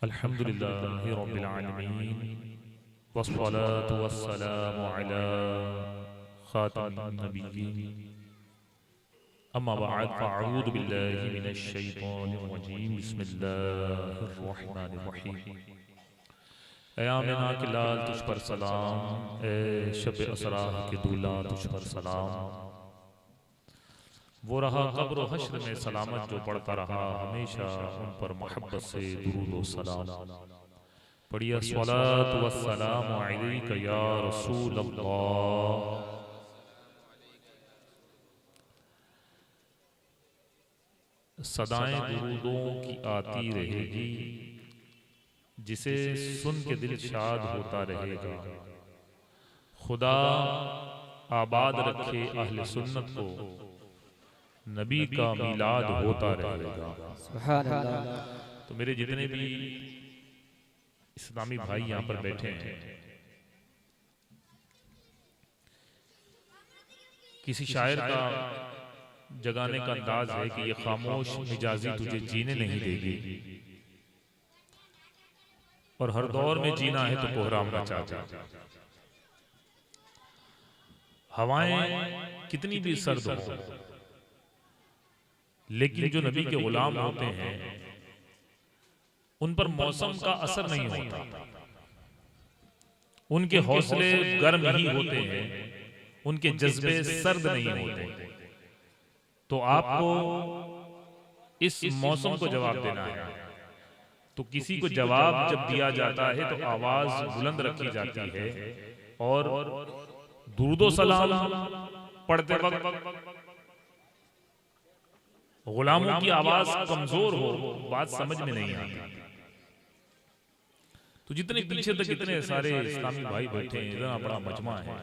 अल्हम्दुलिल्लाहि रब्बिल आलमीन वस्सलातु वस्सलामु अला खातमिन नबिय्यीन अम्मा बअद फ़अऊज़ु बिल्लाहि मिनश शैतानिर रजीम बिस्मिल्लाहिर रहमानिर रहीम। ऐ आमिना के लाल तुझ पर सलाम, ए शब असरा के दूल्हा तुझ पर सलाम। वो रहा कब्र व हश्र में सलामत जो पढ़ता रहा हमेशा उन पर मोहब्बत से दुरूद व सलाम। पढ़िए अस्सलातु वस्सलामु अलैका या रसूल अल्लाह। सदाएं दुरूदों की आती रहेगी, जिसे सुन के दिल शाद होता रहेगा। खुदा आबाद रखे अहले सुन्नत को, नबी का मिलाद होता रहेगा। सुभान अल्लाह। तो मेरे जितने भी इस्लामी भाई यहाँ पर बैठे हैं, किसी शायर का जगाने का अंदाज है कि ये खामोश मिजाजी तुझे जीने नहीं देगी, और हर दौर में जीना है तो कोहराम मचा दे। हवाएं कितनी भी सर्द हो, लेकिन जो नबी के गुलाम होते हैं उन पर मौसम का असर नहीं होता। उनके हौसले गर्म ही होते हैं, उनके जज्बे सर्द नहीं होते। तो आपको इस मौसम को जवाब देना है। तो किसी को जवाब जब दिया जाता है तो आवाज बुलंद रखी जाती है, और दुरूद व सलाम पढ़ते वक्त गुलामों की आवाज कमजोर हो, बात समझ में नहीं आती। तो जितने पीछे तक इतने सारे इस्लामी भाई बैठे हैं, इतना बड़ा मजमा है।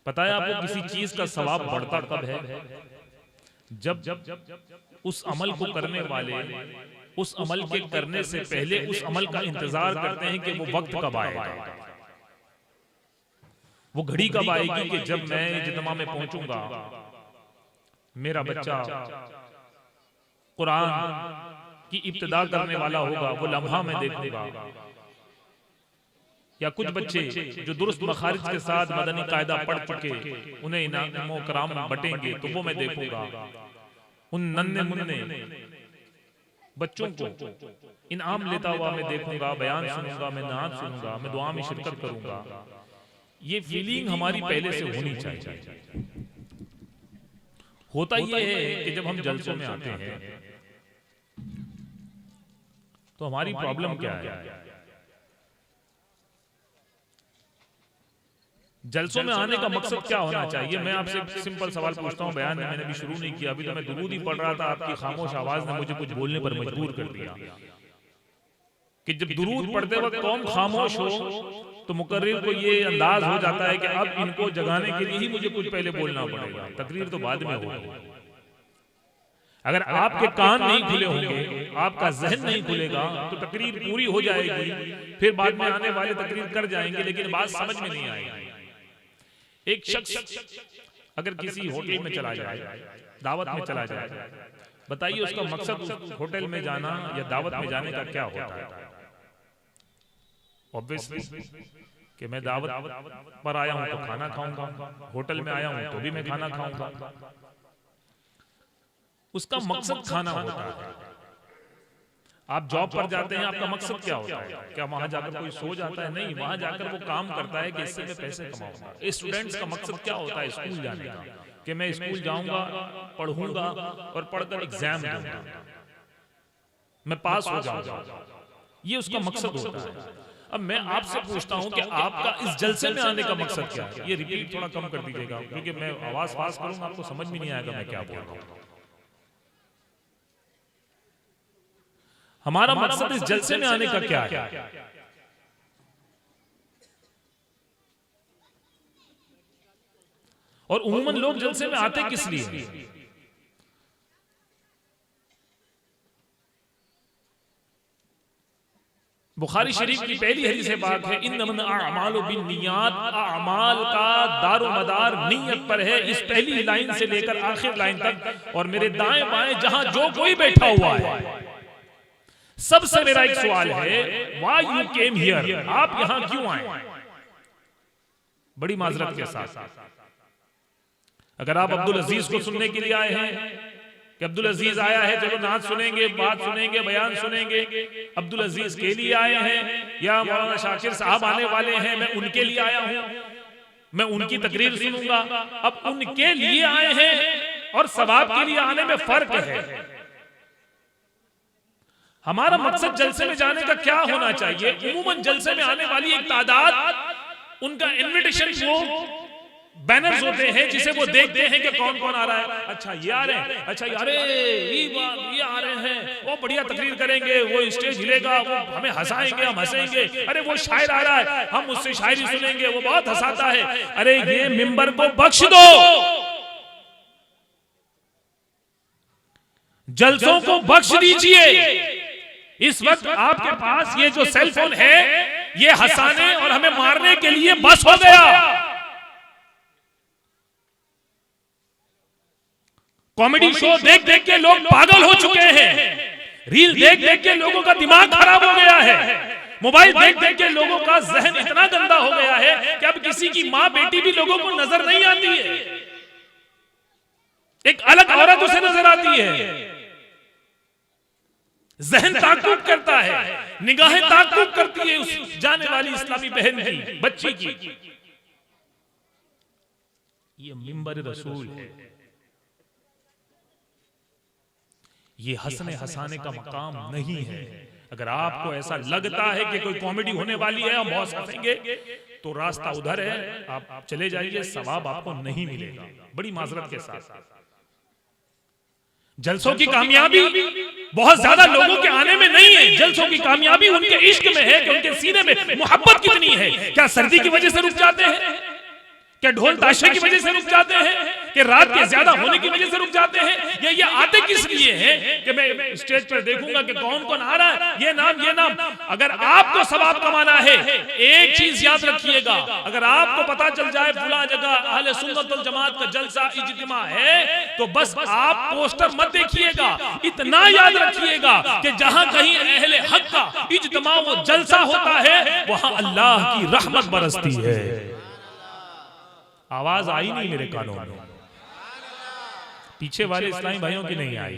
पता है आपको किसी चीज का सवाब बढ़ता कब है? जब उस अमल को करने वाले उस अमल के करने से पहले उस अमल का इंतजार करते हैं कि वो वक्त कब आएगा, वो घड़ी कब आएगी कि जब मैं इज्तिमा में पहुंचूंगा, मेरा बच्चा कुरान की इब्तिदा करने वाला होगा, वो लम्हा मैं देखूंगा। या कुछ बच्चे जो दुरुस्त मखारिज के साथ मदनी कायदा पढ़ चुके, उन्हें इनाम व कराम बटेंगे, तो वो मैं देखूंगा। उन नन्हे मुन्ने बच्चों को इनाम लेता हुआ मैं देखूंगा, बयान सुनूंगा, मैं नात सुनूंगा, मैं दुआ में शिरकत करूंगा। ये फीलिंग हमारी पहले से होनी चाहिए। होता ये है कि जब हम जलसों में आते हैं तो हमारी प्रॉब्लम क्या है? जलसों में आने का मकसद क्या होना चाहिए? मैं आपसे एक सिंपल सवाल पूछता हूं। बयान मैंने भी शुरू नहीं किया, अभी तो मैं दुरूद ही पढ़ रहा था। आपकी खामोश आवाज ने मुझे कुछ बोलने पर मजबूर कर दिया कि जब दुरूद पढ़ते वक्त कौम खामोश हो तो मुकर्रिर को ये अंदाज हो जाता है कि अब इनको जगाने के लिए ही मुझे कुछ पहले बोलना पड़ेगा, तकरीर तो बाद में होगी। अगर आपके कान नहीं खुले होंगे, आपका जहन नहीं खुलेगा, तो तकरीर पूरी हो जाएगी, फिर बाद में आने वाले तकरीर कर जाएंगे, लेकिन बात समझ में नहीं आएगी। एक शख्स अगर किसी होटल में चला जाए, दावत में चला जाए, बताइए उसका मकसद उस होटल में जाना या दावत में जाने का क्या होता है? ऑब्वियसली कि मैं दावत पर आया हूं तो खाना खाऊंगा, होटल में आया हूं तो भी मैं खाना खाऊंगा। उसका मकसद खाना होता है। आप जॉब पर जाते हैं, आपका मकसद क्या होता है? क्या वहां जाकर कोई सो जाता है? नहीं, वहां जाकर वो काम करता है कि इससे मैं पैसे कमाऊंगा। स्टूडेंट्स का मकसद क्या होता है स्कूल जाने का? कि मैं स्कूल जाऊंगा, पढ़ूंगा और पढ़कर एग्जाम दूंगा, मैं पास हो जाऊंगा। ये उसका मकसद होता है। अब मैं आपसे पूछता हूं कि आपका इस जलसे में आने का मकसद क्या है? ये रिपीट थोड़ा कम कर दीजिएगा, क्योंकि मैं आवाज पास करूंगा आपको समझ में नहीं आएगा मैं क्या बोल रहा हूं। हमारा मकसद इस जलसे में आने का क्या है? और उम्मन लोग जलसे में आते किस लिए? बुखारी शरीफ की पहली हदीस पाक है, इन्नमल अअमालु बिन्नियात, अमाल का दारोमदार नीयत पर है। इस पहली लाइन से लेकर आखिर लाइन तक, और मेरे दाएं बाएं जहां जो कोई बैठा हुआ है, सबसे मेरा एक सवाल है, व्हाई यू केम हियर, आप यहां क्यों आए? बड़ी माजरत के साथ, अगर आप अब्दुल अजीज को सुनने के लिए आए हैं कि अब्दुल अजीज आया है, चलो नात सुनेंगे, बात सुनेंगे, बयान सुनेंगे, अब्दुल अजीज के लिए आए हैं, या मौलाना शाकिर साहब आने वाले हैं, मैं उनके लिए आया हूं, मैं उनकी तकरीर सुनूंगा। अब उनके लिए आए हैं और सवाब के लिए आने में फर्क है। हमारा मकसद जलसे में जाने का क्या होना चाहिए? उमूमन जलसे में आने वाली एक तादाद, उनका इन्विटेशन वो बैनर्स होते हैं जिसे वो देखते हैं कि कौन कौन आ रहा है। अच्छा ये आ रहे हैं, अच्छा अरे ये आ रहे हैं, वो बढ़िया तकरीर करेंगे, वो स्टेज हिलेगा, वो हमें हंसाएंगे, हम हंसेंगे। अरे वो शायर आ रहा है, हम उससे शायरी सुनेंगे, वो बहुत हंसाता है। अरे ये मिंबर को बख्श दो, जलसों को बख्श दीजिए। इस वक्त आपके पास ये जो सेल फोन है, ये हंसाने और हमें मारने के लिए बस हो गया। कॉमेडी शो देख देख के लोग पागल हो चुके हैं, रील देख देख के लोगों का दिमाग खराब हो गया है, मोबाइल देख देख के लोगों का जहन इतना गंदा हो गया है कि अब किसी की मां बेटी भी लोगों को नजर नहीं आती है, एक अलग औरत उसे नजर आती है। जहन ताकुब करता है, निगाहें ताकुब करती है उस जाने वाली इस्लामी बहन की, बच्ची की। ये मिंबर रसूल है, ये हंसने हंसाने का मकाम नहीं है। अगर आपको ऐसा लगता है कि कोई कॉमेडी होने वाली है, हम बहुत हंसेंगे, तो रास्ता उधर है, आप चले जाइए, सवाब आपको नहीं मिलेगा। बड़ी माजरत के साथ, जलसों की कामयाबी बहुत ज्यादा लोगों के आने में नहीं है, जलसों की कामयाबी उनके इश्क में है कि उनके सीने में मोहब्बत कितनी है। क्या सर्दी की वजह से रुक जाते हैं? क्या ढोल ताशे की वजह से रुक जाते हैं? कि रात के ज्यादा होने की वजह से रुक जाते हैं? ये आते किस लिए हैं कि मैं स्टेज पर देखूंगा कि कौन कौन आ रहा है, ये नाम। अगर आपको सवाब कमाना है, एक चीज याद रखिएगा, अगर आपको पता चल जाए फुला जगह अहले सुन्नत वल जमात का जलसा इज्तिमा है, तो बस आप पोस्टर मत देखिएगा, इतना याद रखिएगा कि जहां कहीं अहले हक का इज्तिमा व जलसा होता है, वहां अल्लाह की रहमत बरसती है। आवाज आई नहीं मेरे कानों में, पीछे वाले इस्लामी भाइयों की नहीं आई।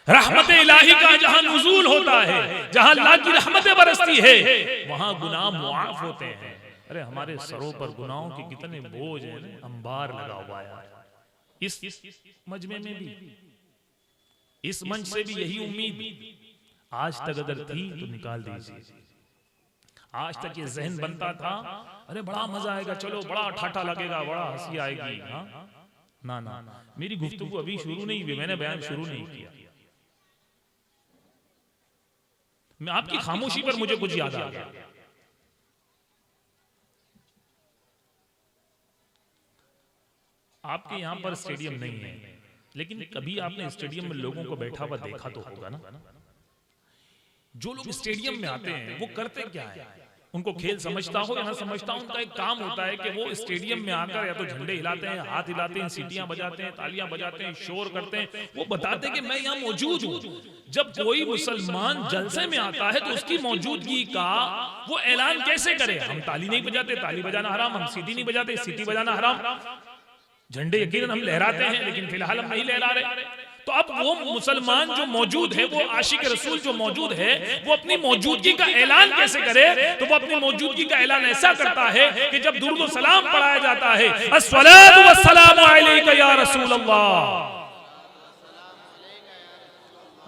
रहमत इलाही का जहां नुज़ूल होता है, जहां अल्लाह की रहमतें बरसती है, वहां गुनाह मुआफ होते हैं। अरे हमारे सरों पर गुनाहों के कितने बोझ हैं, अंबार लगा हुआ है। इस मजमे में भी, इस मंच से भी यही उम्मीद आज तक अगर थी तो निकाल दीजिए। आज तक ये जहन बनता था, अरे बड़ा मजा आएगा, चलो बड़ा ठाठा लगेगा, बड़ा हंसी आएगी। हाँ ना, मेरी गुफ्तगू अभी शुरू नहीं हुई, मैंने बयान शुरू नहीं किया। मैं आपकी खामोशी पर मुझे कुछ याद आ गया। आपके यहां पर स्टेडियम नहीं है, लेकिन कभी आपने स्टेडियम में लोगों को बैठा हुआ देखा तो होगा ना। जो लोग स्टेडियम में आते हैं वो करते क्या है? उनको खेल समझता हो या ना समझता हो, उनका एक काम होता है कि वो स्टेडियम में आकर या तो झंडे हिलाते हैं, हाथ हिलाते हैं, सीटियां बजाते हैं, तालियां बजाते हैं, शोर करते हैं। वो बताते हैं कि मैं यहाँ मौजूद हूँ। जब कोई मुसलमान जलसे में आता है तो उसकी मौजूदगी का वो ऐलान कैसे करे? हम ताली नहीं बजाते, ताली बजाना हराम, हम सीटी नहीं बजाते, सीटी बजाना हराम, झंडे यकीनन हम लहराते हैं, लेकिन फिलहाल हम नहीं लहरा रहे। तो अब वो मुसलमान जो मौजूद है, वो आशिक रसूल जो मौजूद है, वो अपनी मौजूदगी का ऐलान कैसे करे? तो वो अपनी मौजूदगी का ऐलान ऐसा करता है कि जब दुरूद व सलाम पढ़ाया जाता है, अस्सलातु वस्सलामु अलैका या रसूल अल्लाह।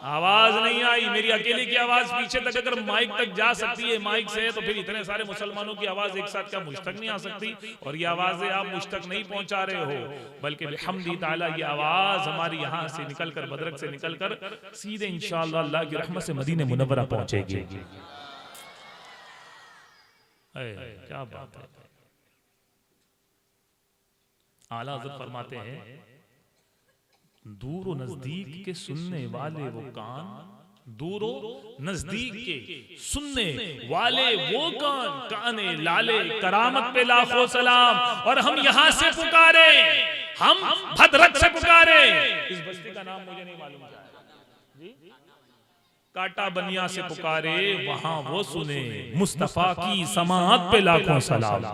आवाज नहीं आई, मेरी अकेले की आवाज पीछे तक अगर माइक तक जा सकती है, माइक से, तो फिर इतने सारे मुसलमानों की आवाज एक साथ क्या मुझ तक नहीं आ सकती? और ये आवाजें आप मुझ तक नहीं पहुंचा रहे हो, बल्कि बिहम्दी ताला ये आवाज हमारी यहाँ से निकलकर, बदरक से निकलकर सीधे इंशाअल्लाह अल्लाह की रहमत से मदीने मुनव्वरा पहुंचेगी। क्या बात है। आला हज़रत फरमाते हैं, दूर और नजदीक के सुनने वाले वो कान दूरो नजदीक के सुनने वाले वो काने लाले, करामत पे लाखों सलाम। और हम यहां से पुकारे, हम भद्रक से पुकारे। इस बस्ती का नाम मुझे नहीं मालूम जी, काटा बनिया से पुकारे, वहां वो सुने मुस्तफा की समाअत पे लाखों सलाम।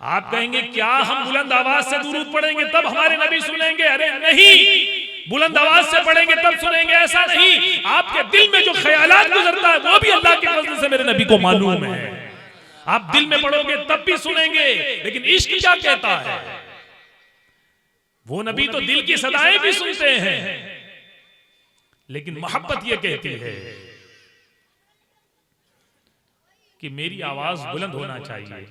आप कहेंगे क्या हम बुलंद आवाज से दुरूद पढ़ेंगे तब हमारे नबी सुनेंगे? अरे नहीं, बुलंद आवाज से पढ़ेंगे तब सुनेंगे ऐसा नहीं। आपके दिल में जो ख्यालात गुजरता है वो भी अल्लाह के फजल से मेरे नबी को मालूम है। आप दिल में पढ़ोगे तब भी सुनेंगे। लेकिन इश्क क्या कहता है? वो नबी तो दिल की सदाएं भी सुनते हैं, लेकिन मोहब्बत ये कहती है कि मेरी आवाज बुलंद होना चाहिए।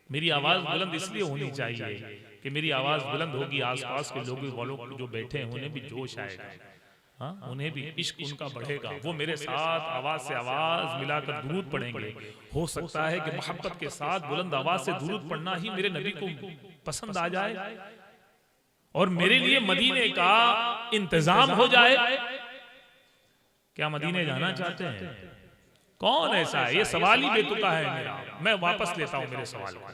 मेरी आवाज बुलंद इसलिए होनी चाहिए कि मेरी आवाज बुलंद होगी, आसपास के लोगों वालों जो बैठे हैं उन्हें भी जोश आएगा, हाँ, उन्हें भी इश्क उनका बढ़ेगा। वो मेरे साथ आवाज से आवाज मिलाकर दुरूद पढ़ेंगे। हो सकता है कि मोहब्बत के साथ बुलंद आवाज से दुरूद पढ़ना ही मेरे नबी को पसंद आ जाए और मेरे लिए मदीने का इंतजाम हो जाए। क्या मदीने जाना चाहते हैं? कौन ऐसा है? ये सवाल ही बेतुका है मेरा। मैं वापस लेता हूं मेरे सवाल को।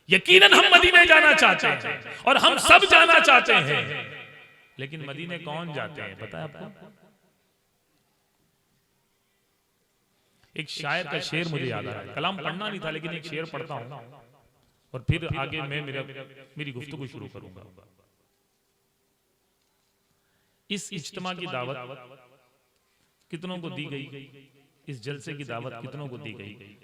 यकीनन हम मदीने जाना चाहते हैं और हम सब जाना चाहते हैं, लेकिन मदीने कौन जाते हैं पता है आपको? एक शायर का शेर मुझे याद आ रहा है। कलाम पढ़ना नहीं था लेकिन एक शेर पढ़ता हूं और फिर आगे मैं मेरी गुफ्तगू शुरू करूंगा। इस इज्तिमा की दावत कितनों को दी गई? इस जलसे की दावत कितनों को दी गई?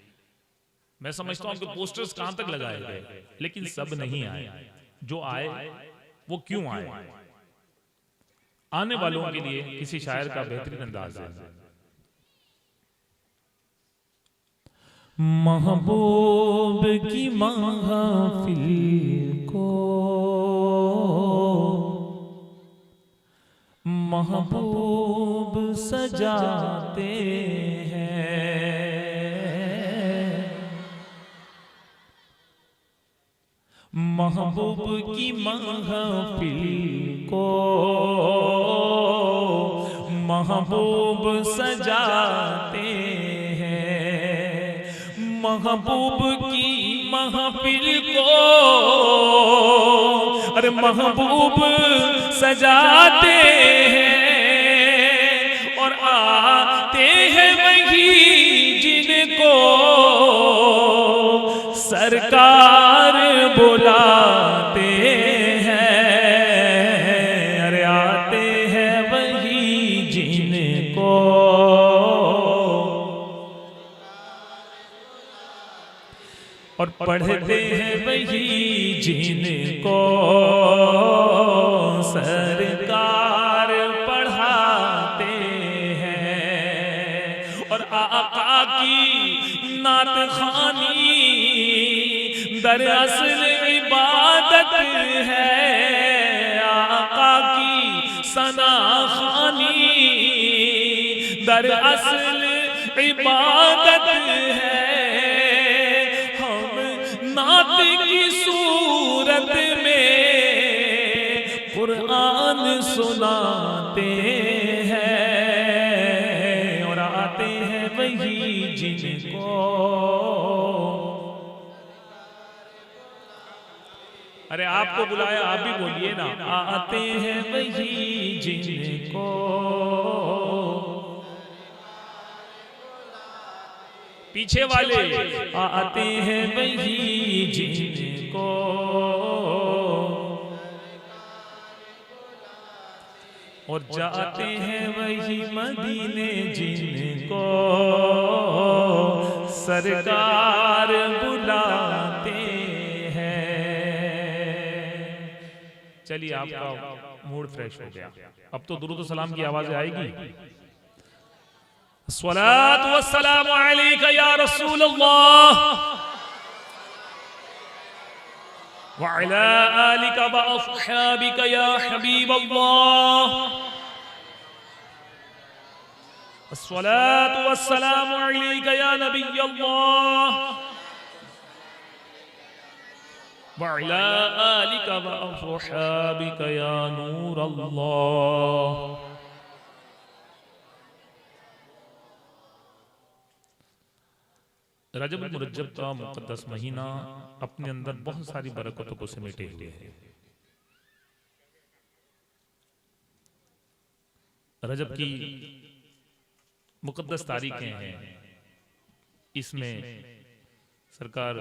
मैं समझता हूं कि पोस्टर्स कहां तक लगाए गए, लेकिन सब नहीं आए। जो आए वो क्यों आए? आने वालों के लिए किसी शायर का बेहतरीन अंदाज है। महबूब की महफिल को महबूब सजाते हैं, महबूब की महफिल को महबूब सजाते हैं, महबूब की महफिल को अरे महबूब सजाते हैं और आते हैं वही जिनको सरकार बुलाते हैं। अरे आते हैं वही जिनको और पढ़ते हैं वही जिनको सरकार पढ़ाते हैं। और आका की नात खानी दरअसल इबादत है, आका की सना खानी दरअसल इबादत है। नात की सूरत में कुरान सुनाते हैं और आते हैं वही जिनको अरे आपको बुलाया, आप भी बोलिए ना। आते हैं वही जिनको पीछे वाले आते हैं वही जिनको और जाते हैं वही मदीने जिनको सरकार बुलाते हैं। चलिए आपका मूड फ्रेश हो गया। अब तो दुरूद सलाम की आवाज आएगी। अस्सलातु वस्सलामु अलैका या रसूल अल्लाह व अला आलिका व अस्हाबिका या हबीब अल्लाह। अस्सलातु वस्सलामु अलैका या नबी अल्लाह व अला आलिका व अस्हाबिका या नूर अल्लाह। रजब मुरज्जब का मुक़द्दस महीना अपने अंदर बहुत सारी बरकतों को समेटे हुए है। रजब की मुक़द्दस तारीखें हैं। इसमें सरकार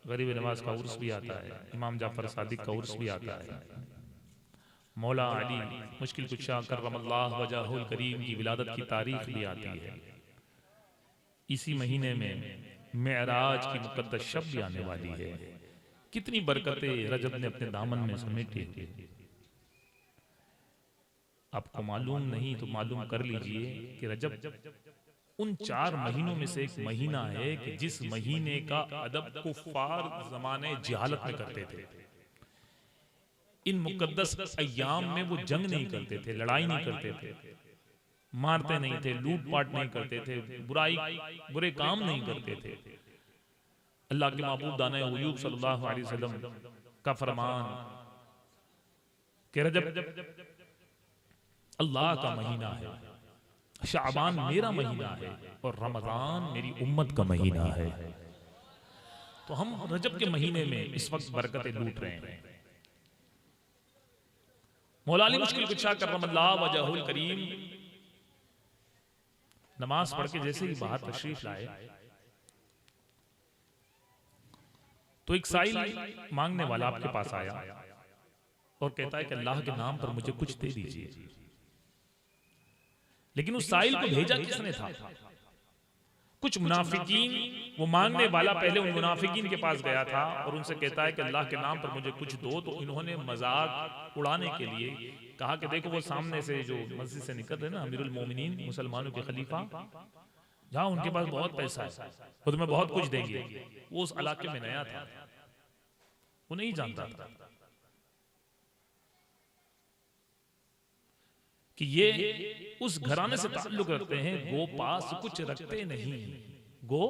गरीब नवाज का उर्स भी आता है, इमाम जाफर सादिक का उर्स भी आता है, मौला अली मुश्किल कुशा करमल्लाहु वजहुल करीम की विलादत की तारीख भी आती है। इसी महीने में मेराज की मुक़द्दस शब भी आने वाली है। कितनी बरकतें रजब ने अपने दामन में समेटी हैं। आपको मालूम नहीं तो मालूम कर लीजिए कि रजब उन 4 महीनों में से एक महीना है कि जिस महीने का अदब कुफ्फार ज़माने जहालत में करते थे। इन मुक़द्दस अय्याम में वो जंग नहीं करते थे, लड़ाई नहीं करते थे, मारते नहीं थे, लूट पाट नहीं करते थे, बुरे काम नहीं करते थे। अल्लाह के महबूब दाने अय्यूब सल्लल्लाहु अलैहि वसल्लम का फरमान कि रजब अल्लाह का महीना है, शाबान मेरा महीना है और रमजान मेरी उम्मत का महीना है। तो हम रजब के महीने में इस वक्त बरकतें लूट रहे हैं। मौला अली मुश्किल कुशा करमल्लाहु वजहुल करीम नमाज पढ़ के जैसे ही बाहर तशरीफ लाए तो एक साइल मांगने वाला आपके पास आया और कहता है कि अल्लाह के नाम पर मुझे कुछ दे दीजिए। लेकिन उस साइल को भेजा किसने था? कुछ मुनाफिकीन। वो मांगने वाला पहले उन मुनाफिकीन के पास गया था और उनसे कहता है कि अल्लाह के नाम पर मुझे कुछ दो। तो इन्होंने मजाक उड़ाने के लिए कहा कि देखो वो सामने से जो मस्जिद से निकल रहे ना अमीरुल मोमिनीन मुसलमानों के खलीफा, जहां उनके पास बहुत पैसा है, वो तुम्हें बहुत कुछ देंगे। वो उस इलाके में नया था, वो नहीं जानता था कि ये उस घराने से ताल्लुक रखते हैं। गो पास कुछ रखते नहीं, गो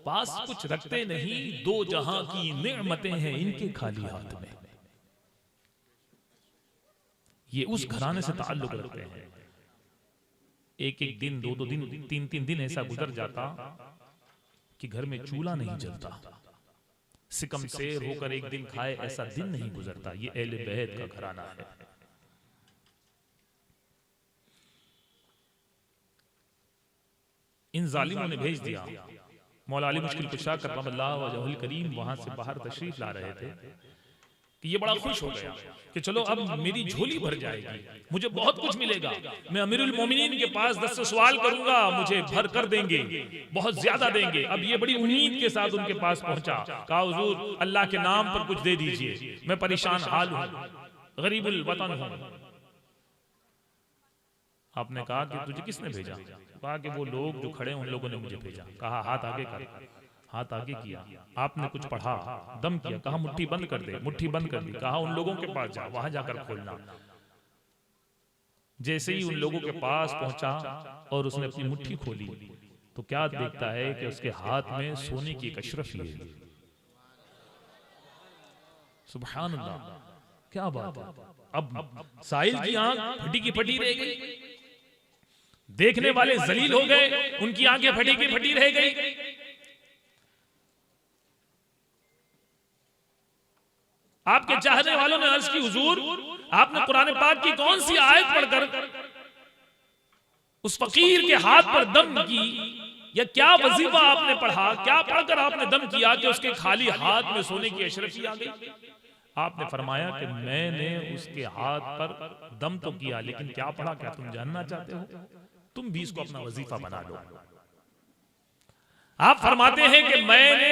पास कुछ रखते नहीं, दो जहां की नेमतें हैं इनके खाली हाथ में। ये उस घराने से ताल्लुक रखते हैं। एक एक दिन, दो दो दिन, तीन तीन दिन ऐसा गुजर जाता कि घर में चूल्हा नहीं जलता। सिकम सेर होकर एक दिन खाए ऐसा दिन नहीं गुजरता। ये अहले बैत का घराना है। इन जालिमों ने भेज दिया। मौला अली मुश्किल कुशा करमल्लाहु वजहुल करीम वहां से बाहर तशरीफ ला रहे थे कि ये बड़ा खुश हो गया कि चलो अब मेरी झोली भर जाएगी, मुझे बहुत कुछ मिलेगा। मैं अमीरुल मोमिनीन के पास 10 सवाल करूंगा, मुझे भर कर देंगे, बहुत ज्यादा देंगे। अब ये बड़ी उम्मीद के साथ उनके पास पहुंचा, कहा हुजूर अल्लाह के नाम पर कुछ दे दीजिए, मैं परेशान हाल हूं, गरीबुल वतन हूं। आपने कहा कि तुझे किसने भेजा? कहा कि वो लोग जो खड़े उन लोगों ने मुझे भेजा। कहा हाथ आगे कर। हाथ आगे किया, आपने कुछ पढ़ा, दम किया, कहा मुट्ठी बंद कर दे, मुट्ठी बंद कर दी। कहा उन लोगों के पास जा, वहां जाकर खोलना। जैसे ही उन लोगों के पास पहुंचा और उसने अपनी मुट्ठी खोली तो क्या देखता है कि उसके हाथ में सोने की एक अशरफी है। सुभान अल्लाह, क्या बात है। अब साहिल की आंख फटी की फटी रह गई, देखने वाले जलील हो गए, उनकी आंखें फटी की फटी रह गई। आपके चाहने वालों ने अर्ज की हुजूर आपने कुरान पाक की कौन सी आयत पढ़कर उस फकीर के हाथ पर दम की, या क्या वजीफा आपने पढ़ा, क्या पढ़कर आपने दम किया कि उसके खाली हाथ में सोने की अशरफी आ गई? आपने फरमाया कि मैंने उसके हाथ पर दम तो किया, लेकिन क्या पढ़ा? क्या तुम जानना चाहते हो? तुम भी इसको अपना वजीफा बना लो। आप फरमाते हैं कि मैंने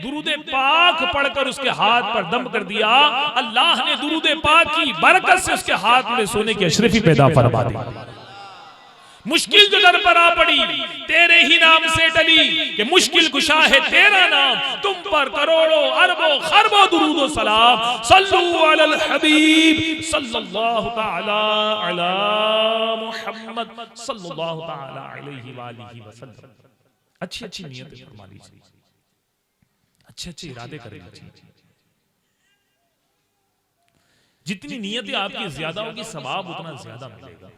दुरूद पाक पढ़कर उसके हाथ पर दम कर दिया, अल्लाह ने दुरूद पाक की बरकत से उसके हाथ में सोने की अशरफी पैदा फरमा दी। मुश्किल जो दर पर आ पड़ी तेरे ही नाम से टली, कि मुश्किल कुशा है तेरा नाम, तुम पर करोड़ों अरबों खरबों दुरूद व सलाम। सल्लु अलल हबीब सल्लल्लाहु तआला अला मुहम्मद सल्लल्लाहु तआला अलैहि वालिहि वसल्लम। अच्छी अच्छी नियतें फरमा लीजिए, अच्छे अच्छे इरादे कर लीजिए। जितनी नियतें आपकी ज्यादा होगी सवाब उतना ज्यादा मिलेगा।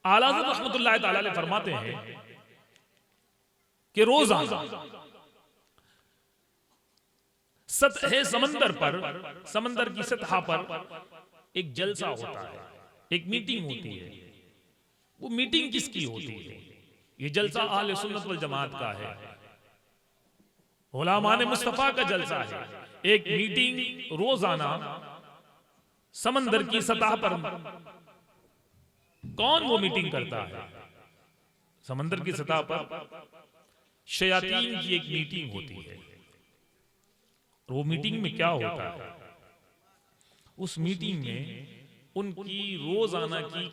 आला हज़रत रहमतुल्लाह तआला अलैह फरमाते हैं कि रोजाना सतह समंदर पर, समंदर की सतह पर एक जलसा होता है, एक मीटिंग होती है। वो मीटिंग किसकी होती है? ये जलसा अहले सुन्नत वल जमात का है, उलमाए मुस्तफा का जलसा है। एक मीटिंग रोजाना समंदर की सतह पर। कौन वो मीटिंग करता है? समंदर की सतह पर शयातीन की एक मीटिंग होती है। वो मीटिंग में क्या होता है? उस मीटिंग में उनकी रोजाना की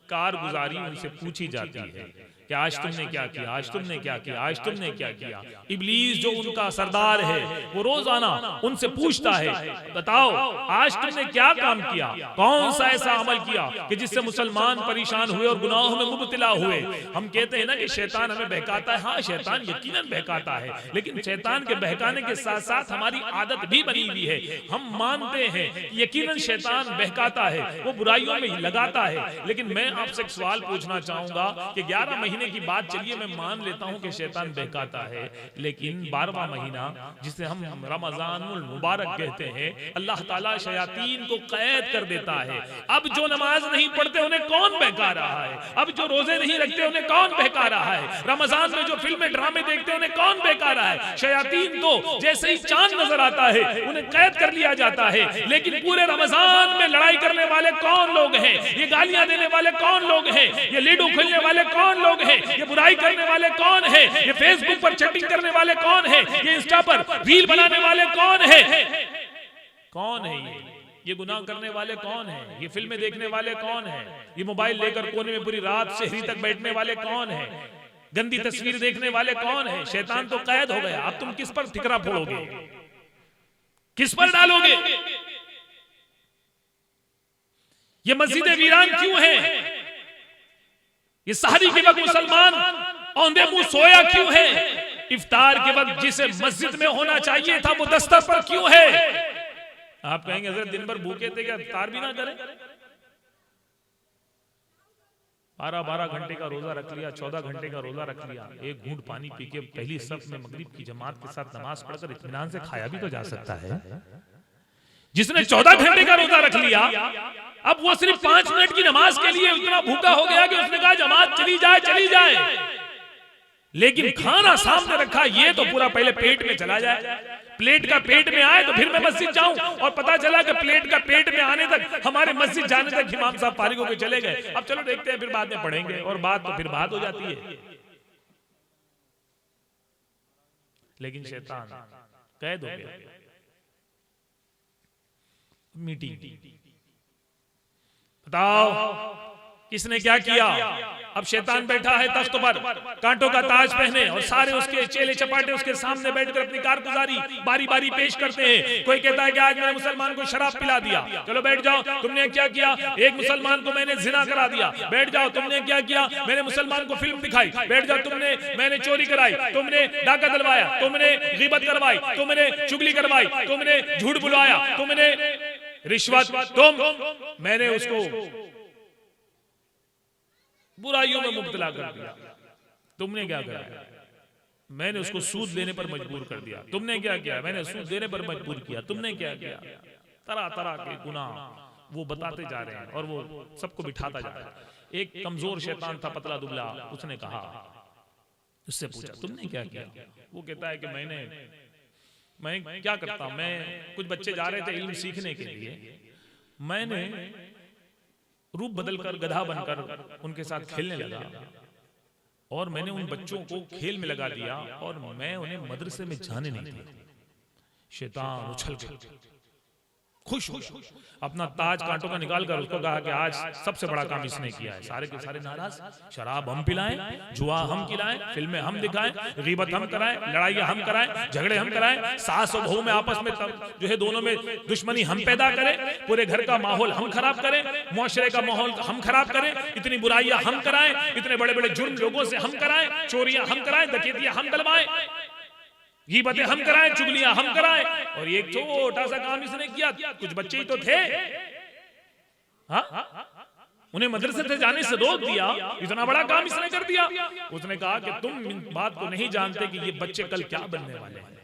कारगुजारी उनसे पूछी जाती है कि आज तुमने क्या किया, आज तुमने क्या किया, आज तुमने क्या किया। इब्लीस जो उनका सरदार है वो रोजाना उनसे पूछता है, बताओ आज तुमने क्या काम किया, कौन सा ऐसा अमल किया कि जिससे मुसलमान परेशान हुए और गुनाहों में मुब्तला हुए। हम कहते हैं ना कि शैतान हमें बहकाता है। हाँ, शैतान यकीनन बहकाता है, लेकिन शैतान के बहकाने के साथ साथ हमारी आदत भी बनी हुई है। हम मानते हैं कि यकीनन शैतान बहकाता है, वो बुराइयों में लगाता है। लेकिन मैं आपसे एक सवाल पूछना चाहूंगा कि 11 महीने की बात चलिए मैं मान लेता हूं कि शैतान बहकाता है, लेकिन 12वां महीना जिसे हम रमजानुल मुबारक कहते हैं, अल्लाह ताला शयातीन को कैद कर देता है। अब जो नमाज नहीं पढ़ते उन्हें कौन बहका रहा है? अब जो रोजे नहीं रखते उन्हें कौन बहका रहा है? रमजान में जो फिल्में ड्रामे देखते हैं उन्हें कौन बहका रहा है? शयातीन को जैसे ही चांद नजर आता है उन्हें कैद कर लिया जाता है। लेकिन पूरे रमजान में लड़ाई करने वाले कौन लोग हैं? ये गालियां देने वाले कौन लोग हैं? ये लूडो खेलने वाले कौन लोग हैं? ये बुराई करने वाले कौन है? ये फेसबुक पर चैटिंग करने वाले कौन है? ये इंस्टा पर रील बनाने वाले कौन है? कौन है ये गुनाह करने वाले कौन है? ये फिल्में देखने वाले कौन है? ये मोबाइल लेकर कोने में पूरी रात शहरी तक बैठने वाले कौन है? गंदी तस्वीर देखने वाले कौन है? शैतान तो कैद हो गया। अब तुम किस पर ठिकरा फोड़ोगे, किस पर डालोगे? ये मस्जिदें वीरान क्यों है? ये सहरी के वक्त मुसलमान औंधे मुंह सोया क्यों है? इफ्तार के वक्त जिसे मस्जिद में होना चाहिए था वो दस्तर पर क्यों है? आप कहेंगे हज़रत दिन भर भूखे थे, क्या इफ्तार भी ना करें? 12-12 घंटे का रोजा रख लिया, 14 घंटे का रोजा रख लिया, एक घूंट पानी पी के पहली सफ में मगरिब की जमात के साथ नमाज पढ़कर इत्मीनान से खाया भी तो जा सकता है। जिसने 14 घंटे का रोजा रख लिया, अब वो सिर्फ 5 मिनट की नमाज के लिए इतना भूखा हो गया कि उसने कहा जमात चली जाए चली जाए, लेकिन खाना सामने रखा ये तो पूरा पहले पेट में चला जाए। प्लेट का पेट में आए तो फिर मैं मस्जिद जाऊं, और पता चला कि प्लेट का पेट में आने तक, हमारे मस्जिद जाने तक इमाम साहब फारिग होकर चले गए। अब चलो देखते हैं, फिर बाद में पढ़ेंगे, और बात तो फिर बात हो जाती है। लेकिन शैतान कैद हो गया। मीटिंग, बताओ किसने क्या किया? अब शैतान बैठा है तख्त पर, कांटों का ताज पहने, और सारे उसके चेले चपाटे उसके सामने बैठकर अपनी कारगुजारी बारी बारी पेश करते हैं। कोई कहता है कि आज मैंने मुसलमान को शराब पिला दिया, चलो बैठ जाओ, तुमने क्या किया? एक मुसलमान को मैंने जिना करा दिया, बैठ जाओ, तुमने क्या किया? मैंने मुसलमान को फिल्म दिखाई, बैठ जाओ, मैंने चोरी कराई, तुमने डाका दिलवाया, तुमने गीबत करवाई, तुमने चुगली करवाई, तुमने झूठ बुलवाया, तुमने रिश्वत, मैंने उसको बुराइयों में मुब्तला कर दिया, तुमने क्या कराया? मैंने उसको सूद लेने पर मजबूर कर दिया, तुमने क्या किया? मैंने सूद लेने पर मजबूर किया, तुमने क्या किया? तरह तरह के गुनाह वो बताते जा रहे हैं और वो सबको बिठाता जा रहा है। एक कमजोर शैतान था, पतला दुबला, उसने कहा, उससे पूछा तुमने क्या किया? वो कहता है कि मैं क्या करता, मैं कुछ बच्चे जा रहे थे इल्म सीखने के लिए, मैंने रूप बदलकर गधा बनकर उनके साथ खेलने लगा, और मैंने उन बच्चों को खेल में लगा दिया, और मैं उन्हें मदरसे में जाने नहीं दिया। शैतान उछल के खुश अपना ताज कांटों का निकाल कर उसको कहा कि आज सबसे बड़ा काम इसने किया है। सारे के सारे नाराज, शराब हम पिलाएं, जुआ हम खिलाएं, फिल्में हम दिखाएं, गीबत हम कराएं, लड़ाइयां हम कराएं, झगड़े हम कराएं, सास और बहू में आपस में जो है दोनों में दुश्मनी हम पैदा करें, पूरे घर का माहौल हम खराब करें, मुआशरे का माहौल हम खराब करें, इतनी बुराइयां हम कराएं, इतने बड़े बड़े जुर्म लोगों से हम कराएं, चोरियां हम कराएं, डकैतियां हम डलवाएं, गीबतें हम कराएं, चुगलियां हम कराएं। और एक छोटा सा काम इसने किया, कुछ बच्चे ही तो थे, हाँ? उन्हें मदरसे से जाने से रोक दिया, इतना बड़ा काम इसने कर दिया। उसने कहा कि तुम इन बात को नहीं जानते कि ये बच्चे कल क्या बनने वाले हैं।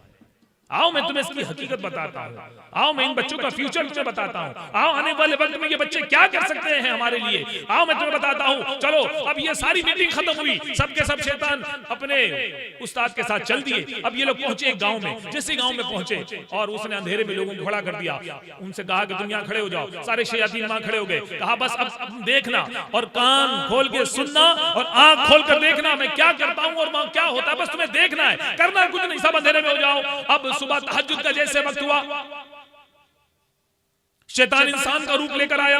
आओ मैं तुम्हें इसकी हकीकत बताता हूँ, आओ मैं इन बच्चों का फ्यूचर तुम्हें बताता हूँ, आओ आने वाले वक्त में ये बच्चे क्या कर सकते हैं हमारे लिए, आओ मैं तुम्हें बताता हूँ। चलो अब ये सारी मीटिंग खत्म हुई, सबके सब शैतान अपने उस्ताद के साथ चल दिए। अब ये लोग पहुंचे एक गांव में, जैसे गांव में पहुंचे और उसने अंधेरे में लोगों को खड़ा कर दिया, उनसे कहा कि तुम यहाँ खड़े हो जाओ। सारे शयातीन वहां खड़े हो गए। कहा बस अब देखना और कान खोल के सुनना और आंख खोल कर देखना मैं क्या करता हूँ और क्या होता है, बस तुम्हें देखना है, करना कुछ नहीं, सब अंधेरे में हो जाओ। अब सुबह तहज्जुद का जैसे वक्त हुआ, शैतान इंसान का रूप लेकर आया।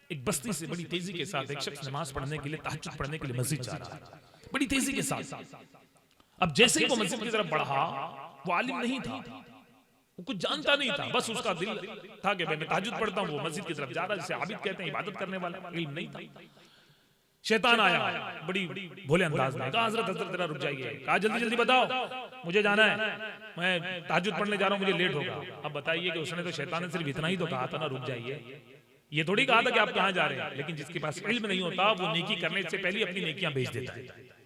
एक बस्ती से बड़ी तेजी के साथ एक शख्स नमाज पढ़ने के लिए, तहज्जुद पढ़ने के लिए मस्जिद जा रहा है, बड़ी तेजी के साथ। अब जैसे ही वो मस्जिद की तरफ बढ़ा, वो आलिम नहीं था, वो कुछ जानता नहीं था, बस उसका दिल था कि मैं तहज्जुद पढ़ता हूँ। वो मस्जिद की तरफ जा रहा है, जिसे आबिद कहते हैं, इबादत करने वाला, इल्म नहीं था। शैतान आया बड़ी भोले अंदाज में, कहा हजरत हजरत जरा रुक जाइए। कहा जल्दी जल्दी बताओ, मुझे जाना है, मैं तहज्जुद पढ़ने जा रहा हूँ, मुझे लेट होगा। अब बताइए कि उसने तो, शैतान ने सिर्फ इतना ही तो कहा था ना, रुक जाइए। ये थोड़ी कहा था कि आप कहाँ जा रहे हैं। लेकिन जिसके पास इल्म नहीं होता वो नेकी करने से पहले अपनी नेकियां बेच देता है।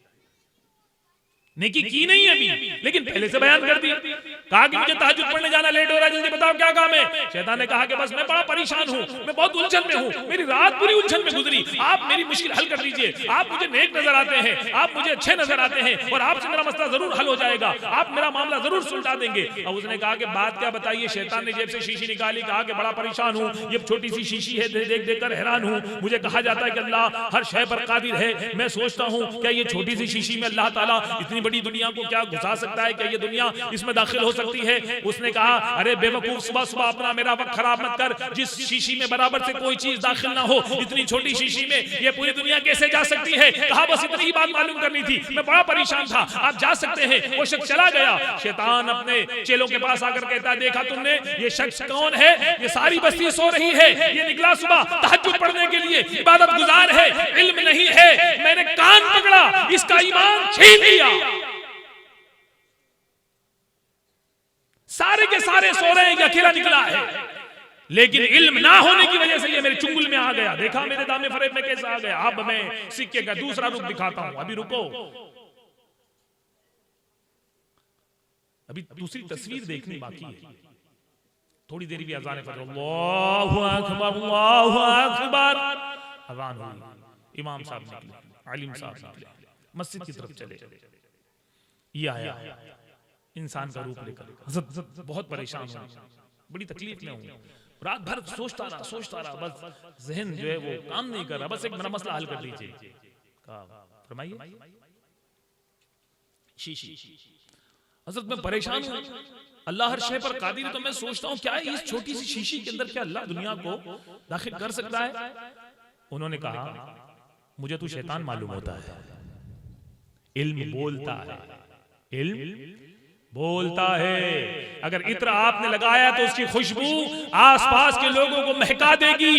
नेकी की नहीं है अभी, लेकिन पहले से बयान कर दिया। कहा कि मुझे तहज्जुद पढ़ने जाना, लेट हो रहा है, जल्दी बताओ क्या काम है। शैतान ने कहा कि बस मैं बड़ा परेशान हूँ, मैं बहुत उलझन में हूँ, मेरी रात पूरी उलझन में गुजरी, आप मेरी मुश्किल हल कर दीजिए। आप मुझे नेक नजर आते हैं, आप मुझे अच्छे नजर आते हैं और आपसे मेरा मसला जरूर हल हो जाएगा, आप मेरा मामला जरूर सुलझा देंगे। अब उसने कहा कि बात क्या बताइए। शैतान ने जेब से शीशी निकाली, कहा कि बड़ा परेशान हूँ, ये छोटी सी शीशी है, देख देख कर हैरान हूँ। मुझे कहा जाता है कि अल्लाह हर शय पर कादिर है, मैं सोचता हूँ क्या ये छोटी सी शीशी में अल्लाह ताला इतनी बड़ी दुनिया को क्या घुसा सकता है, क्या ये दुनिया इसमें दाखिल हो सकती है। उसने कहा अरे बेवकूफ, सुबह सुबह अपना मेरा वक्त खराब मत कर, जिस शीशी में बराबर से कोई चीज दाखिल ना हो, इतनी छोटी शीशी में ये पूरी दुनिया कैसे जा सकती है। कहा बस इतनी ही बात मालूम करनी थी, मैं बड़ा परेशान था, आप जा सकते हैं। वो शख्स चला गया। शैतान अपने चेलों के पास आकर कहता, देखा तुमने ये शख्स कौन है, ये सारी बस्ती सो रही है, ये निकला सुबह तहज्जुद पढ़ने के लिए, इबादत गुजार है, इल्म नहीं है, मैंने कान पकड़ा, इसका ईमान छीन लिया। सारे के सारे सो रहे हैं, अकेला निकला है, लेकिन इल्म ना होने की वजह से ये मेरे चुंगल में आ गया। देखा मेरे दामे फरेब में कैसे आ गया। अब मैं सिक्के का दूसरा रूप दिखाता हूं, अभी रुको, अभी दूसरी तस्वीर देखनी बाकी है। थोड़ी देर भी अज़ान फजर, अल्लाहु अकबर, अल्लाहु अकबर, अज़ान हुई, इमाम साहब निकले, आलिम साहब निकले, मस्जिद की तरफ चले। ये आया इंसान का रूप लेकर, बहुत परेशान हूं, बड़ी तकलीफ में हूं, रात भर सोचता रहा, बस जहन जो है वो काम नहीं कर रहा, बस एक मेरा मसला हल कर दीजिए। फरमाइए। शीशी, हजरत मैं परेशान हूं, अल्लाह हर शय पर कादिर, तो मैं सोचता हूं क्या इस छोटी सी शीशी के अंदर क्या अल्लाह दुनिया को दाखिल कर सकता है। उन्होंने कहा मुझे तो शैतान मालूम होता है, इल्म बोलता है, इल्म बोलता है। अगर इत्र आपने लगाया तो उसकी खुशबू आसपास के लोगों को महका देगी।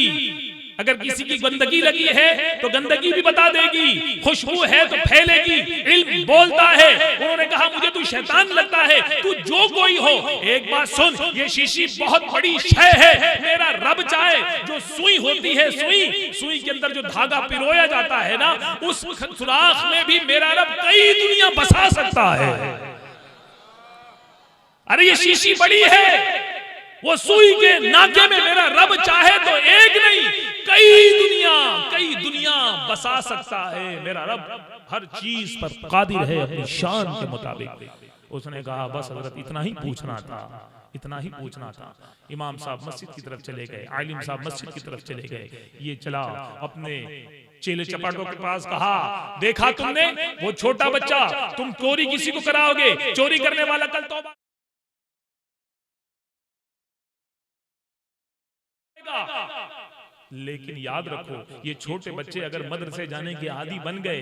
अगर किसी की गंदगी लगी है तो गंदगी भी बता देगी, खुशबू है तो फैलेगी। इल्म बोलता है। उन्होंने कहा मुझे तू शैतान लगता है, तू जो कोई हो, एक बात सुन, ये शीशी बहुत बड़ी शय है। मेरा रब चाहे जो सुई होती है, सुई के अंदर जो धागा पिरोया जाता है ना, उस सुराख में भी मेरा रब कई दुनिया बसा सकता है। अरे ये शीशी बड़ी है, वो सुई के नाके में मेरा रब चाहे तो एक नहीं कई दुनिया बसा सकता है। मेरा रब हर चीज पर कादिर है अपनी शान के मुताबिक। उसने कहा बस हजरत इतना ही पूछना था। इमाम साहब मस्जिद की तरफ चले गए, आलिम साहब मस्जिद की तरफ चले गए। ये चला अपने चेले चपाटों के पास, कहा देखा तुमने वो छोटा बच्चा, तुम चोरी किसी को कराओगे, चोरी करने वाला कल तौबा। लेकिन याद रखो ये छोटे बच्चे अगर मदरसे जाने के आदी बन गए,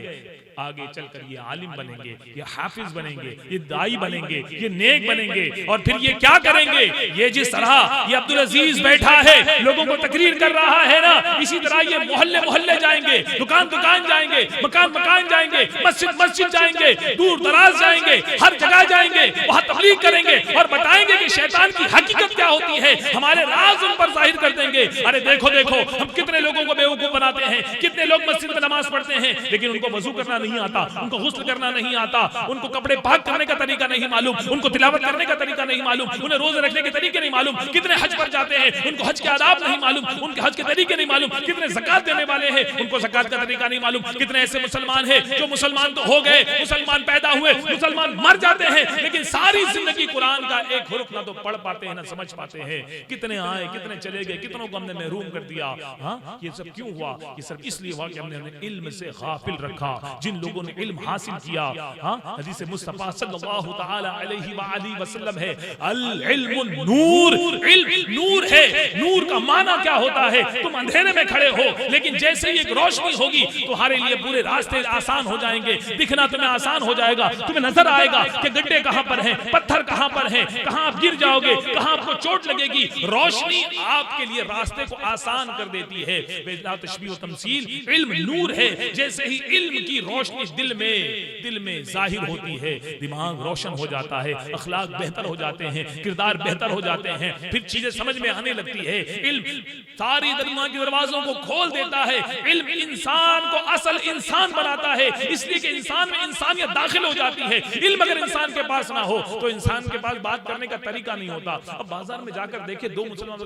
आगे चलकर ये आलिम बनेंगे, ये हाफिज बनेंगे, ये दाई बनेंगे, ये नेक बनेंगे। और फिर ये क्या करेंगे, ये जिस तरह ये अब्दुल अजीज बैठा है लोगों को तकरीर कर रहा है ना, इसी तरह ये मोहल्ले मोहल्ले जाएंगे, दुकान दुकान जाएंगे, मकान मकान जाएंगे, मस्जिद मस्जिद जाएंगे, दूर दराज जाएंगे, हर जगह जाएंगे, वहां तबलीग करेंगे और बताएंगे कि शैतान की हकीकत क्या होती है, हमारे राज उन पर जाहिर कर देंगे। अरे देखो देखो हम कितने लोगों को बेवकूफ बनाते हैं, कितने लोग मस्जिद में नमाज पढ़ते हैं लेकिन उनको वजू करना नहीं आता, उनको गुस्ल करना नहीं आता, उनको कपड़े पाक करने का तरीका नहीं मालूम, उनको तिलावत करने का तरीका नहीं मालूम, उन्हें रोजे रखने के तरीके नहीं मालूम, कितने हज पर जाते हैं उनको हज के आदाब नहीं मालूम, उनके हज के तरीके नहीं मालूम, कितने ज़कात देने वाले हैं उनको ज़कात का तरीका नहीं मालूम, कितने ऐसे मुसलमान हैं जो मुसलमान तो हो गए, मुसलमान पैदा हुए, मुसलमान मर जाते हैं लेकिन सारी जिंदगी कुरान का एक हुर्फ ना तो पढ़ पाते हैं ना समझ पाते हैं। कितने आए कितने चले गए, कितनों को हमने महरूम कर दिया। हाँ, ये सब क्यों हुआ? ये सब इसलिए हुआ कि हमने इल्म से गाफिल रखा। जिन लोगों ने इल्म हासिल किया, हाँ, हदीस मुस्तफा सल्लल्लाहु तआला अलैहि व वसल्लम है, अल इल्मु नूर, इल्म नूर है। नूर का माना क्या होता है? तुम अंधेरे में खड़े हो लेकिन जैसे ही एक रोशनी होगी तुम्हारे लिए पूरे रास्ते आसान हो जाएंगे, दिखना तुम्हें आसान हो जाएगा, तुम्हें नजर आएगा कि गड्ढे कहां पर हैं, पत्थर कहां पर हैं, कहां आप गिर जाओगे, कहां आपको चोट लगेगी। रोशनी आपके लिए रास्ते को आसान कर देती है। बेला तशबीह व तमसील, इल्म नूर है। जैसे ही इल्म की रोशनी दिल में जाहिर होती है, दिमाग रोशन हो जाता है, अखलाक बेहतर हो जाते हैं, किरदार बेहतर हो जाते हैं, फिर चीजें समझ में आने लगती है। इल्म सारी दुनिया के दरवाजों को खोल देता है। इल्म इंसान को असल इंसान बनाता है, इसलिए कि इंसान में इंसानियत दाखिल हो जाती है। इल्म अगर इंसान के पास ना हो तो इंसान के पास बात करने का तरीका नहीं होता। अब बाजार में जाकर देखे दो मुसलमान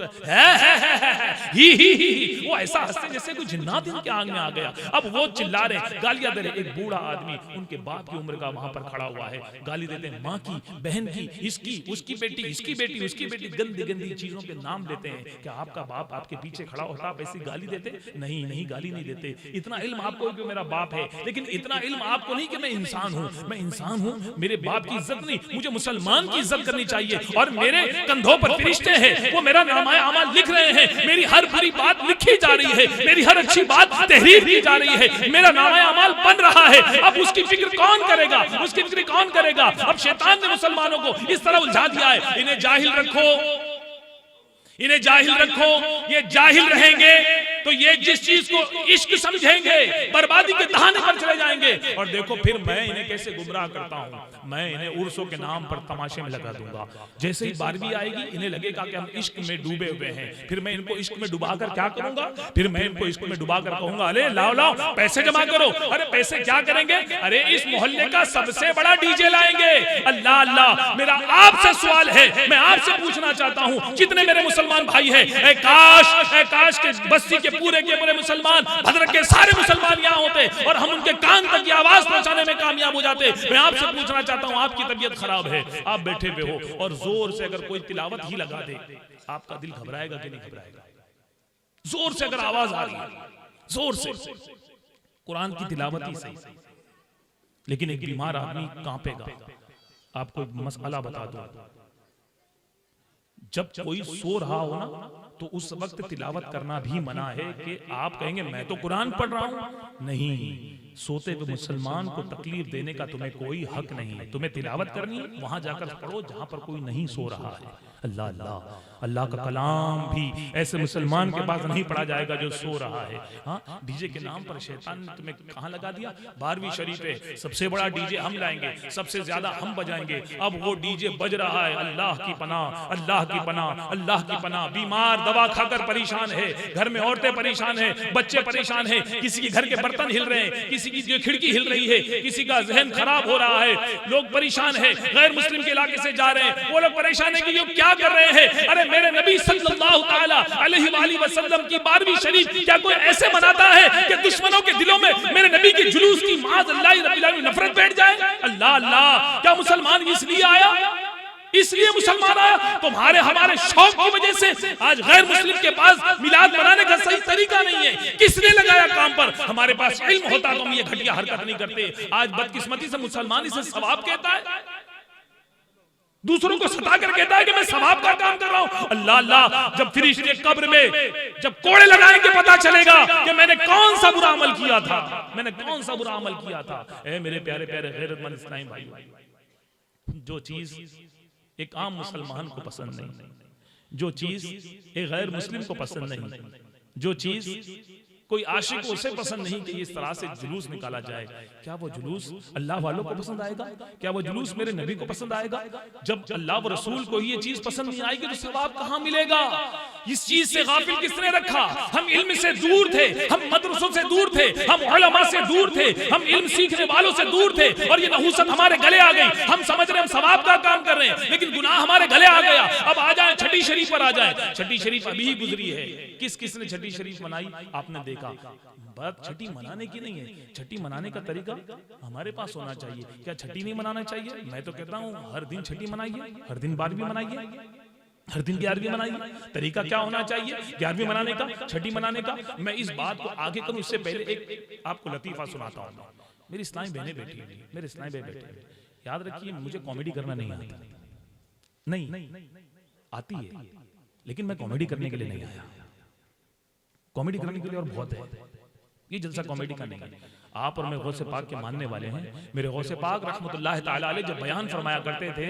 वो ऐसा हंसते जैसे कोई जिन्नात इनके आंग में आ गया। अब वो चिल्ला रहे, गालियां दे रहे। एक बूढ़ा आदमी उनके बाप की उम्र का वहां पर खड़ा हुआ है, गाली देते हैं, माँ की, बहन की, इसकी, उसकी बेटी, इसकी बेटी, उसकी बेटी, गंदी गंदी चीजों के नाम लेते हैं। क्या आपका बाप आपके पीछे खड़ा होता आप ऐसी गाली देते? नहीं नहीं, गाली नहीं देते। इतना इल्म आपको कि मेरा बाप है, लेकिन इतना इल्म आपको नहीं कि मैं इंसान हूँ। मैं इंसान हूँ, मेरे बाप की इज्जत नहीं, मुझे मुसलमान की इज्जत करनी चाहिए। और मेरे कंधों पर फरिश्ते हैं, वो मेरा नामाए अमाल लिख रहे हैं, मेरी हर बुरी बात लिखी जा रही है, मेरी हर अच्छी बात तहरीर की जा रही है, मेरा नामाए अमाल बन रहा है। अब उसकी फिक्र कौन करेगा? उसकी फिक्र कौन करेगा? अब शैतान ने मुसलमानों को इस तरह उलझा दिया है। इन्हें जाहिल रखो, इन्हें जाहिल रखो, ये जाहिल रहेंगे तो ये जिस चीज को इश्क समझेंगे बर्बादी के दहाने पर चले जाएंगे। और देखो फिर मैं इन्हें कैसे गुमराह करता हूँ, मैं इन्हें उर्सों के नाम पर तमाशे में लगा दूंगा। जैसे ही बारहवीं आएगी इन्हें लगेगा कि हम इश्क में डूबे हुए हैं, फिर मैं इनको इश्क में डुबाकर क्या करूंगा? फिर मैं इनको इश्क में डुबाकर कहूंगा, अरे लाओ लाओ पैसे जमा करो। अरे पैसे क्या करेंगे? अरे इस मोहल्ले का सबसे बड़ा डीजे लाएंगे। अल्लाह अल्लाह, मेरा आपसे सवाल है, मैं आपसे पूछना चाहता हूँ, जितने मेरे मुसलमान भाई हैं, काश के बस्ती के पूरे मुसलमान, भद्रक के सारे मुसलमान यहाँ होते और हम उनके कान तक की आवाज पहुंचाने में कामयाब हो जाते। मैं आपसे पूछना चाहता हूँ, आपकी तबीयत खराब है, आप बैठे हुए हो और जोर से अगर कोई तिलावत ही लगा दे, आपका दिल घबराएगा कि नहीं घबराएगा? जोर से अगर आवाज आ रही है, जोर से कुरान की तिलावत ही सही, लेकिन एक बीमार आदमी कांपेगा। आपको एक मसला बता दो, जब कोई सो रहा हो ना तो उस वक्त तिलावत करना भी मना है। कि आप कहेंगे मैं तो कुरान पढ़ रहा हूं, नहीं, सोते हुए मुसलमान को तकलीफ देने का तुम्हें कोई हक नहीं है। तुम्हें तिलावत करनी है, वहां जाकर पढ़ो जहां पर कोई नहीं सो रहा है। अल्लाह अल्लाह, अल्लाह का कलाम भी ऐसे मुसलमान के पास नहीं पढ़ा जाएगा जो सो रहा है। हाँ, डीजे के नाम पर शैतान ने तुम्हें कहां लगा दिया? 12वीं शरीफ है, सबसे बड़ा डीजे हम लाएंगे, सबसे ज्यादा हम बजाएंगे। अब वो डीजे बज रहा है, अल्लाह की पनाह, अल्लाह की पनाह, अल्लाह की पनाह। बीमार दवा खाकर परेशान है, घर में औरतें परेशान है, बच्चे परेशान है, किसी के घर के बर्तन हिल रहे हैं, किसी की जो खिड़की हिल रही है, किसी का जहन खराब हो रहा है, लोग परेशान है, गैर मुस्लिम के इलाके से जा रहे हैं, वो लोग परेशान है कि ये क्या कर रहे हैं। अरे मेरे नबी सल्लल्लाहु ताला अलैहि वसल्लम की 12वीं शरीफ क्या कोई ऐसे मनाता है कि दुश्मनों के दिलों में मेरे नबी के जुलूस की माज़अल्लाह रब्बिल आलमीन नफरत बैठ जाए? अल्लाह अल्लाह, क्या मुसलमान इसलिए आया? इसलिए मुसलमान आया? तुम्हारे हमारे शौक की वजह से आज गैर मुस्लिम के पास मिलाद मनाने का सही तरीका नहीं है। किसने लगाया काम पर? हमारे पास इल्म होता तो हम ये घटिया हरकत नहीं करते। आज बदकिस्मती से मुसलमान इसे सवाब कहता है, दूसरों को सता कर कहता है कि मैं सवाब का काम कर रहा हूं। अल्लाह अल्लाह, जब फरिश्ते कब्र में जब कोड़े लगाएंगे पता चलेगा कि मैंने कौन सा बुरा अमल किया था, मैंने कौन सा बुरा अमल किया था। ए मेरे प्यारे प्यारे गैरतमंद इस्लामी भाई, जो चीज एक आम मुसलमान को पसंद नहीं, जो चीज एक गैर मुस्लिम को पसंद नहीं, जो चीज कोई आशिक को उसे पसंद नहीं कि इस तरह से जुलूस निकाला जाए। क्या वो जुलूस अल्लाह वालों को पसंद आएगा? क्या वो जुलूस मेरे नबी को पसंद आएगा? जब अल्लाह व रसूल को ये चीज पसंद नहीं आएगी तो सवाब कहां मिलेगा? इस चीज से गाफिल किसने रखा? हम इल्म से दूर थे, हम मदरसों से दूर थे, हम उलमा से दूर थे, हम इल्म सीखने वालों से दूर थे, और ये नहूसत हमारे गले आ गई। हम समझ रहे हम सवाब का काम कर रहे हैं, लेकिन गुनाह हमारे गले आ गया। अब आ जाए छठी शरीफ पर आ जाए। छठी शरीफ अभी ही गुजरी है। किस किस ने छठी शरीफ मनाई आपने देखा? बात छठी मनाने की नहीं है, छठी मनाने का तरीका हमारे पास होना चाहिए। क्या छठी नहीं मनाना चाहिए? मैं तो कहता हूँ हर दिन छठी मनाइए, हर दिन 12वीं मनाइए, हर दिन 11वीं मनाइए। तरीका क्या होना चाहिए 11वीं मनाने का, छठी मनाने का? मैं इस बात को आगे करूं इससे पहले एक आपको लतीफा सुनाता हूं। मेरी इस्लामी बहनें बैठी हुई, मेरे इस्लामी भाई बैठे हुए, याद रखिए मुझे कॉमेडी करना नहीं आता, नहीं आती है, लेकिन मैं कॉमेडी करने के लिए नहीं आया। कॉमेडी करने के लिए और बहुत है, ये जलसा कॉमेडी का नहीं है। आप और मैं गौसे पाक के मानने वाले हैं। मेरे गौसे पाक रहमतुल्लाह ताला अलैह जब बयान फरमाया करते थे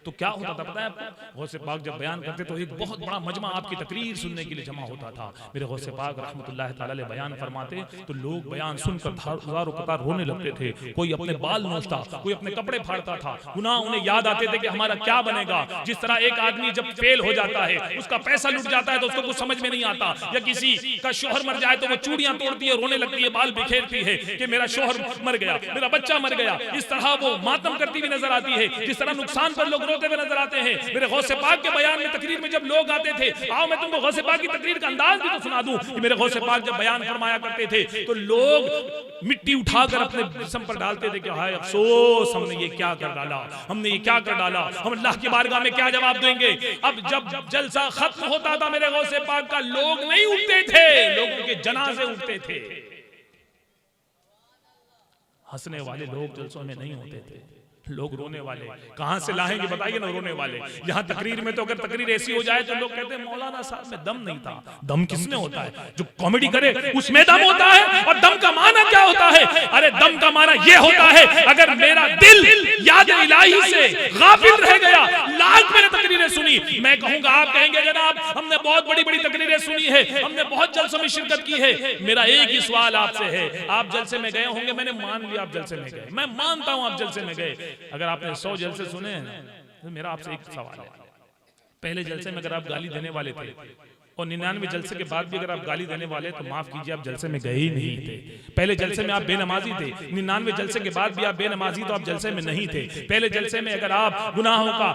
तो क्या होता था पता है आपको? गौसे पाक जब बयान करते तो एक बहुत बड़ा मजमा आपकी तकरीर सुनने के लिए जमा होता था। मेरे गौसे पाक रहमतुल्लाह ताला अलैह बयान फरमाते तो लोग बयान सुनकर हजारों कतार रोने लगते थे। कोई अपने बाल नोचता, कोई अपने कपड़े फाड़ता था। गुनाह उन्हें याद आते थे कि हमारा क्या बनेगा। जिस तरह एक आदमी जब फेल हो जाता है, उसका पैसा लुट जाता है तो उसको कुछ समझ में नहीं आता, या किसी का शोहर मर जाए तो वो चूड़ियां तोड़ती है, रोने लगती है, बाल बिखेरती है कि मेरा शोहर मर गया, मेरा बच्चा मर गया। इस तरह वो मातम करती हुई नजर आती है, जिस तरह नुकसान पर लोग रोते हुए नजर आते हैं। मेरे गौसे पाक के बयान में तकरीर में जब लोग आते थे, आओ मैं तुमको गौसे पाक की तकरीर का अंदाज भी तो सुना दूं कि मेरे गौसे पाक जब बयान फरमाया करते थे तो लोग मिट्टी उठाकर अपने जिस्म पर डालते थे कि हाय अफसोस, हमने ये क्या कर डाला, हमने ये क्या कर डाला, हम अल्लाह की बारगाह में क्या जवाब देंगे। अब जब जलसा खत्म होता था मेरे गौसे पाक का, लोग नहीं उठते थे, लोगों के जनाजे उठते थे। हंसने वाले लोग जलसों में नहीं होते थे, लोग रोने वाले कहां से लाएंगे बताइए ना, रोने वाले। यहाँ तकरीर में तो अगर तकरीर ऐसी हो जाए तो लोग कहते हैं मौलाना साहब में दम नहीं था। दम किसने होता है? जो कॉमेडी करे उसमें दम होता है। और दम का माना क्या होता है? अरे दम का माना ये होता है अगर मेरा दिल याद इलाही से गाफिल रह गया। लाख मैंने तकरीरें सुनी, मैं कहूंगा आप कहेंगे जनाब हमने बहुत बड़ी बड़ी तकरीरें सुनी है, हमने बहुत जलसों में शिरकत की है। मेरा एक ही सवाल आपसे है, आप जलसे में गए होंगे, मैंने मान लिया आप जलसे में गए, मैं मानता हूं आप जलसे में गए। अगर आपने 100 जलसे सुने हैं तो मेरा आपसे एक सवाल है, पहले जलसे में अगर आप गाली देने वाले थे और 99 जलसे के बाद भी अगर आप गाली देने वाले तो माफ कीजिए आप जलसे में गए ही नहीं थे। पहले जलसे में आप बेनमाजी थे, 99 जलसे के बाद भी आप बेनमाजी तो आप जलसे में नहीं थे। पहले जलसे में अगर आप गुनाहों का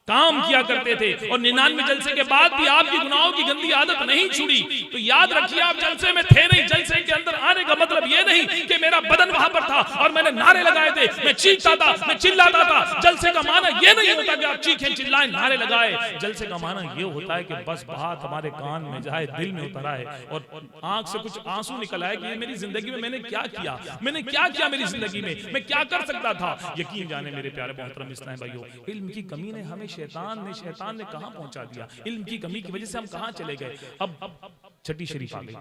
काम किया करते थे और 99 जलसे के बाद भी आपकी गुनाहों की गंदी आदत नहीं छुड़ी तो याद रखिए आप जलसे में थे नहीं। जलसे के अंदर आने का मतलब ये नहीं कि मेरा बदन वहां पर था और मैंने नारे लगाए थे, मैं चीखता था, मैं चिल्लाता था। जलसे का माना ये नहीं होता कि आप चीखें चिल्लाएं नारे लगाए। जलसे का माना ये होता है कि बस बात हमारे कान में जाए, दिल में उतर आए और आंख से कुछ आंसू निकल आए कि मेरी जिंदगी में मैंने क्या किया, मैंने क्या किया मेरी जिंदगी में, मैं क्या कर सकता था। यकीन जाने मेरे प्यारे मोहतरम इस्लामी भाइयों, इल्म की कमी ने हमें शैतान ने कहां पहुंचा दिया। इल्म की कमी की वजह से हम कहां चले गए। अब छठी शरीफ आ गई,